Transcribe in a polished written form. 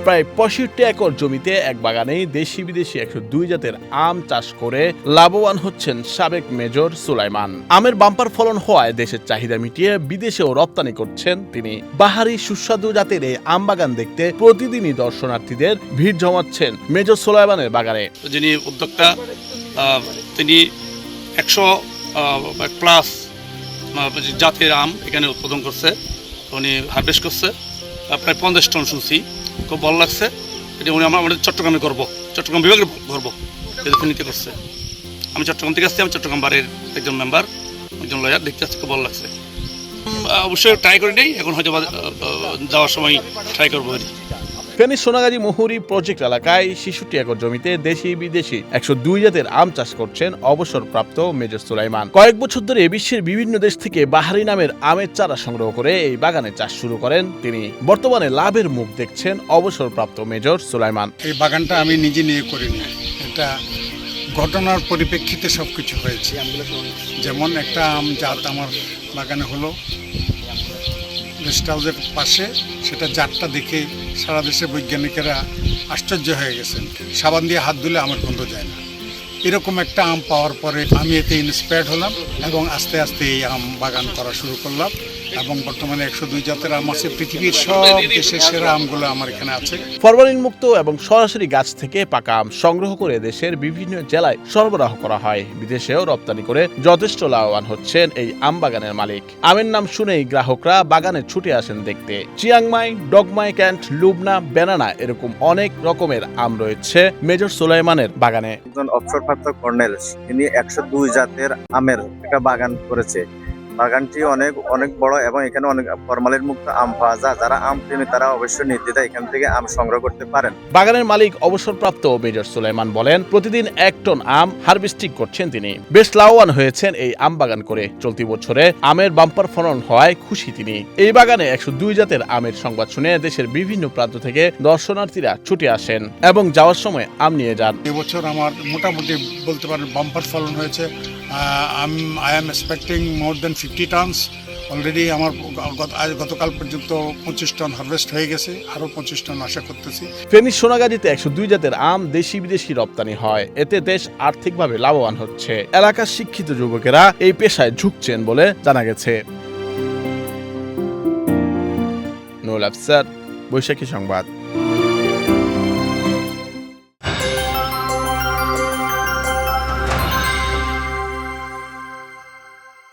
প্রায় 65 একর জমিতে এক বাগানেই দেশি বিদেশি 102 জাতের আম চাষ করে লাভবান হচ্ছেন সাবেক মেজর সুলাইমান। আমের বাম্পার ফলন হওয়ায় দেশের চাহিদা মিটিয়ে বিদেশেও রপ্তানি করছেন তিনি। বাহারি সুস্বাদু জাতের এই আম বাগান দেখতে প্রতিদিনই দর্শনার্থীদের ভিড় জমাচ্ছেন মেজর সুলাইমানের বাগানে। যিনি উদ্যোক্তা তিনি 100 প্লাস জাতের আম এখানে উৎপাদন করছে, উনি হারভেস্ট করছে প্রায় 50 টন শুনছি। খুব ভালো লাগছে। এটা উনি আমাদের চট্টগ্রামে করবো, চট্টগ্রাম বিভাগের করবো নীতি করছে। আমি চট্টগ্রাম থেকে আসছি, আমি চট্টগ্রাম বারের একজন মেম্বার, একজন লয়ার, দেখতে আসছি, খুব ভালো লাগছে। অবশ্যই ট্রাই করে নেই, এখন হয়তো যাওয়ার সময় ট্রাই করবো। ফেনীর সোনাগাজী মুহুরী প্রজেক্ট এলাকায় 66 একর জমিতে দেশি বিদেশি 102 জাতের আম চাষ করছেন অবসরপ্রাপ্ত মেজর সুলাইমান। কয়েক বছর ধরে বিশ্বের বিভিন্ন দেশ থেকে বাহারি নামের আমের চারা সংগ্রহ করে এই বাগানে চাষ শুরু করেন তিনি। বর্তমানে লাভের মুখ দেখছেন অবসরপ্রাপ্ত মেজর সুলাইমান। এই বাগানটা আমি নিজে নিয়ে করিনি, এটা ঘটনার পরিপ্রেক্ষিতে সবকিছু হয়েছে। যেমন একটা আম জাত আমার বাগানে হলো গেস্ট হাউসের পাশে, সেটা জাতটা দেখে সারা দেশের বৈজ্ঞানিকেরা আশ্চর্য হয়ে গেছেন। সাবান দিয়ে হাত ধুলে আমার গন্ধ যায় না। এরকম একটা আম পাওয়ার পরে আমি এতে ইন্সপায়ার্ড হলাম এবং আস্তে আস্তে এই আম বাগান করা শুরু করলাম। এবং বর্তমানে 102 জাতের আম আছে। পৃথিবীর সব দেশের সেরা আমগুলো আমার এখানে আছে। ফরমালিন মুক্ত এবং সরাসরি গাছ থেকে পাকা আম সংগ্রহ করে দেশের বিভিন্ন জেলায় সরবরাহ করা হয়। বিদেশেও রপ্তানি করে যথেষ্ট লাভবান হচ্ছেন এই আম বাগানের মালিক। আমের নাম শুনেই গ্রাহকরা বাগানে ছুটে আসেন দেখতে। চিয়াংমাই, ডগমাই ক্যান্ট, লুবনা, বেনানা এরকম অনেক রকমের আম রয়েছে মেজর সুলাইমানের বাগানে। একজন অবসরপ্রাপ্ত কর্নেল, তিনি 102 জাতের আমের একটা বাগান করেছে। বাগানটি অনেক বড় এবং এখানে অনেক ফরমালিন মুক্ত আম পাওয়া যায়। যারা আম প্রেমী তারা অবশ্যই নির্দ্বিধায় এখান থেকে আম সংগ্রহ করতে পারেন। বাগানের মালিক অবসরপ্রাপ্ত মেজর সুলাইমান বলেন, প্রতিদিন 1 টন আম হারভেস্টিং করছেন তিনি। বেশ লাভবান হয়েছেন এই আম বাগান করে। চলতি বছরে আমের বাম্পার ফলন হওয়ায় খুশি তিনি। এই বাগানে 102 জাতের আমের সংবাদ শুনে দেশের বিভিন্ন প্রান্ত থেকে দর্শনার্থীরা ছুটে আসেন এবং যাওয়ার সময় আম নিয়ে যান। এবছর আমার মোটামুটি বলতে পারেন বাম্পার ফলন হয়েছে। I am expecting more than 50 tons. Already আমার গতকাল পর্যন্ত 25 টন হারভেস্ট হয়ে গেছে, আরো 25 টন আশা করতেছি। ফেনীর সোনাগাজীতে 102 জাতের আম দেশি বিদেশি রপ্তানি হয়। এতে দেশ আর্থিকভাবে লাভবান হচ্ছে। এলাকার শিক্ষিত যুবকেরা এই পেশায় ঝুঁকছেন বলে জানা গেছে। নুরুল আফসার, বৈশাখী সংবাদ।